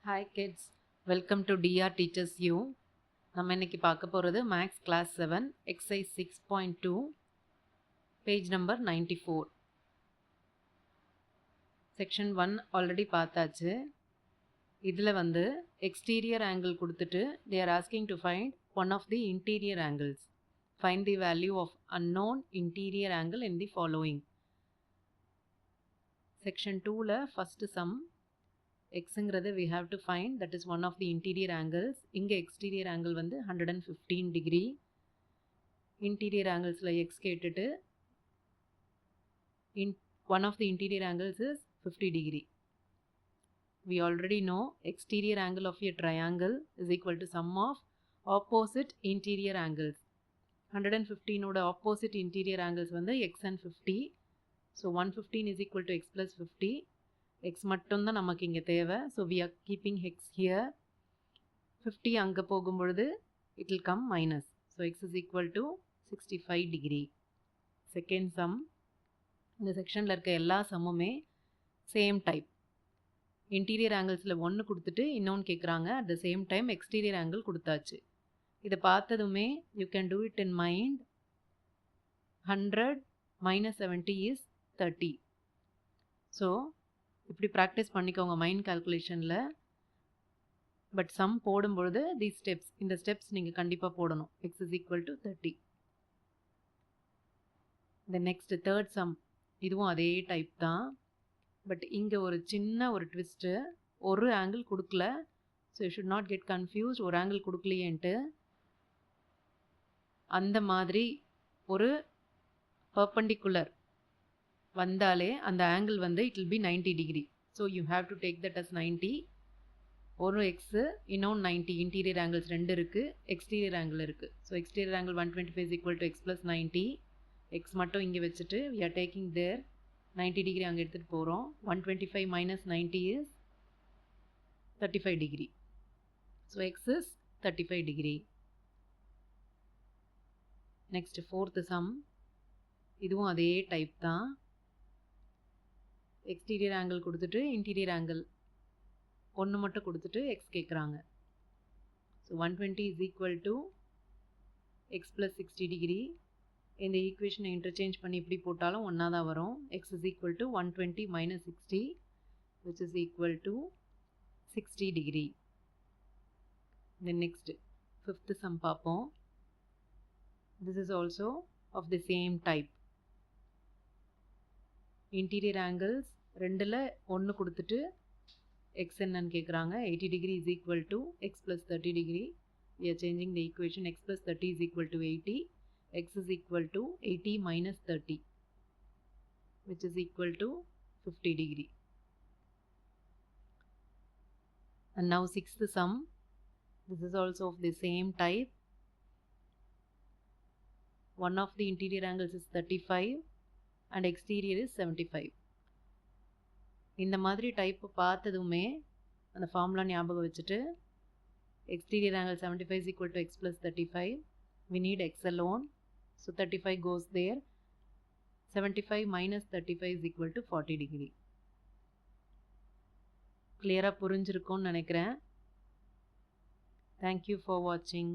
Hi kids, welcome to DR Teachers U. நம்ம இன்னைக்கு பார்க்க போகிறது maths class 7 exercise 6.2 page number 94. Section 1 already பார்த்தாச்சு. இதில் எக்ஸ்டீரியர் ஆங்கிள் கொடுத்துட்டு they are asking to find one of the interior angles. Find the value of unknown interior angle in the following. Section 2ல first sum xங்கிறது we have to find that is one of the interior angles. இங்க exterior angle 115 degree. Interior anglesல x கேட்டுட்டு one of the interior angles is 50 degree. We already know exterior angle of a triangle is equal to sum of opposite interior angles. 115 ஓட opposite interior angles x and 50. So 115 is equal to x plus 50. x மட்டும்தான் நமக்கு இங்கே தேவை. So we are keeping x here. 50 அங்கே போகும்பொழுது it will come minus. So x is equal to 65 degree. Second sum. இந்த செக்ஷனில் இருக்க எல்லா சம்முமே சேம் டைப். இன்டீரியர் ஆங்கிள்ஸில் ஒன்று கொடுத்துட்டு இன்னொன்று கேட்குறாங்க. At the same time exterior angle கொடுத்தாச்சு. இதை பார்த்ததுமே you can do it in mind. 100 minus 70 is 30. So இப்படி ப்ராக்டிஸ் பண்ணிக்கோங்க மைண்ட் கால்குலேஷனில். பட் சம் போடும்பொழுது தீஸ் ஸ்டெப்ஸ், இந்த ஸ்டெப்ஸ் நீங்கள் கண்டிப்பாக போடணும். x is equal to 30. இந்த நெக்ஸ்ட் தேர்ட் சம், இதுவும் அதே டைப் தான். பட் இங்கே ஒரு சின்ன ஒரு ட்விஸ்ட்டு. ஒரு ஆங்கிள் கொடுக்கல. So you should not get confused. ஒரு ஆங்கிள் கொடுக்கலையேன்ட்டு. அந்த மாதிரி ஒரு பர்பண்டிகுலர் வந்தாலே அந்த angle it will be 90 degree. So you have to take that as 90. ஒரு எக்ஸு இன்னொன்று 90. இன்டீரியர் ஆங்கிள்ஸ் 2 இருக்குது, எக்ஸ்டீரியர் ஆங்கிள் இருக்குது. So exterior angle 125 is equal to x plus 90. X மட்டும் இங்கே வச்சுட்டு we are taking there 90 degree அங்கே எடுத்துகிட்டு போகிறோம். 125 minus 90 is 35 degree. So X is 35 degree. Next fourth some, இதுவும் அதே டைப் தான். எக்ஸ்டீரியர் ஆங்கிள் கொடுத்துட்டு இன்டீரியர் ஆங்கிள் ஒன்று மட்டும் கொடுத்துட்டு எக்ஸ் கேட்குறாங்க. So 120 is equal to x plus 60 degree. இந்த ஈக்குவேஷனை இன்டர்சேஞ்ச் பண்ணி இப்படி போட்டாலும் ஒன்றா தான் வரும். x is equal to 120 minus 60 which is equal to 60 degree. Then next fifth sum பார்ப்போம். This is also of the same type. Interior angles 2ல் 1 கொடுத்துட்டு எக்ஸ் என்னன்னு கேட்குறாங்க. 80 degree is equal to x plus 30 degree. We are changing the equation. x plus 30 is equal to 80. x is equal to 80 minus 30 which is equal to 50 degree. And now sixth sum. This is also of the same type. One of the interior angles is 35 and exterior is 75. இந்த மாதிரி type பார்த்ததுமே அந்த formula ஞாபகம் வச்சுட்டு exterior angle 75 is equal to x plus 35. We need x alone. So 35 goes there. 75 minus 35 is equal to 40 degree. கிளியராக புரிஞ்சிருக்கும்னு நினைக்கிறேன். Thank you for watching.